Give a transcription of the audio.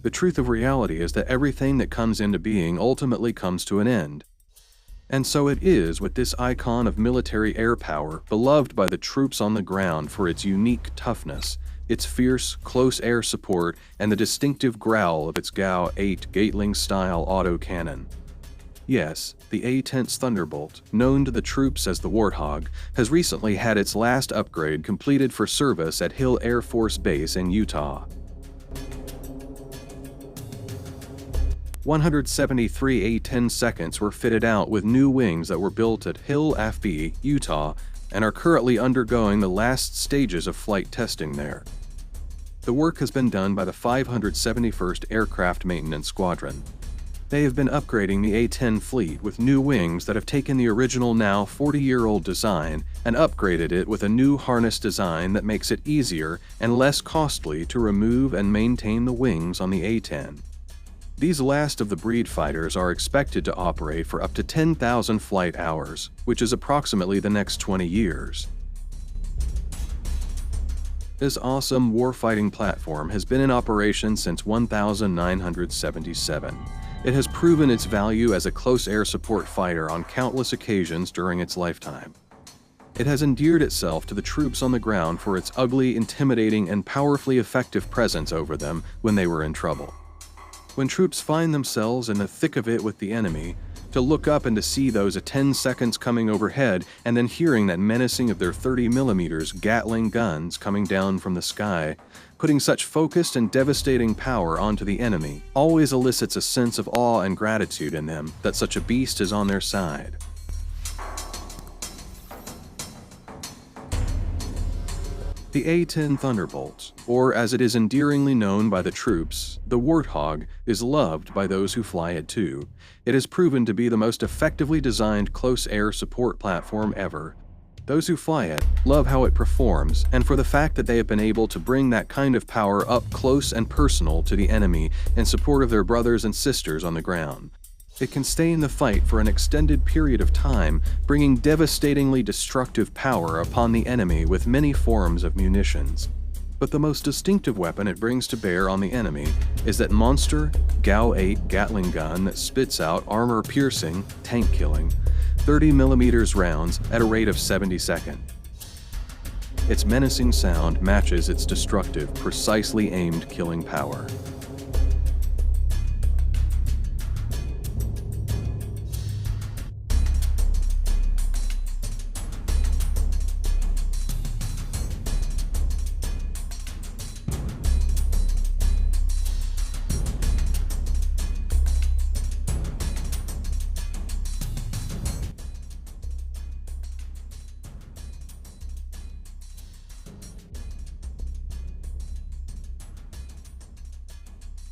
The truth of reality is that everything that comes into being ultimately comes to an end. And so it is with this icon of military air power, beloved by the troops on the ground for its unique toughness, its fierce, close air support, and the distinctive growl of its A-10 Gatling-style autocannon. Yes, the A-10's Thunderbolt, known to the troops as the Warthog, has recently had its last upgrade completed for service at Hill Air Force Base in Utah. 173 A-10 seconds were fitted out with new wings that were built at Hill AFB, Utah, and are currently undergoing the last stages of flight testing there. The work has been done by the 571st Aircraft Maintenance Squadron. They have been upgrading the A-10 fleet with new wings that have taken the original now 40-year-old design and upgraded it with a new harness design that makes it easier and less costly to remove and maintain the wings on the A-10. These last-of-the-breed fighters are expected to operate for up to 10,000 flight hours, which is approximately the next 20 years. This awesome warfighting platform has been in operation since 1977. It has proven its value as a close air support fighter on countless occasions during its lifetime. It has endeared itself to the troops on the ground for its ugly, intimidating, and powerfully effective presence over them when they were in trouble. When troops find themselves in the thick of it with the enemy, to look up and to see those at 10 seconds coming overhead and then hearing that menacing of their 30mm Gatling guns coming down from the sky, putting such focused and devastating power onto the enemy, always elicits a sense of awe and gratitude in them that such a beast is on their side. The A-10 Thunderbolt, or as it is endearingly known by the troops, the Warthog, is loved by those who fly it too. It has proven to be the most effectively designed close air support platform ever. Those who fly it love how it performs and for the fact that they have been able to bring that kind of power up close and personal to the enemy in support of their brothers and sisters on the ground. It can stay in the fight for an extended period of time, bringing devastatingly destructive power upon the enemy with many forms of munitions. But the most distinctive weapon it brings to bear on the enemy is that monster GAU-8 Gatling gun that spits out armor-piercing, tank-killing, 30mm rounds at a rate of 70 seconds. Its menacing sound matches its destructive, precisely aimed killing power.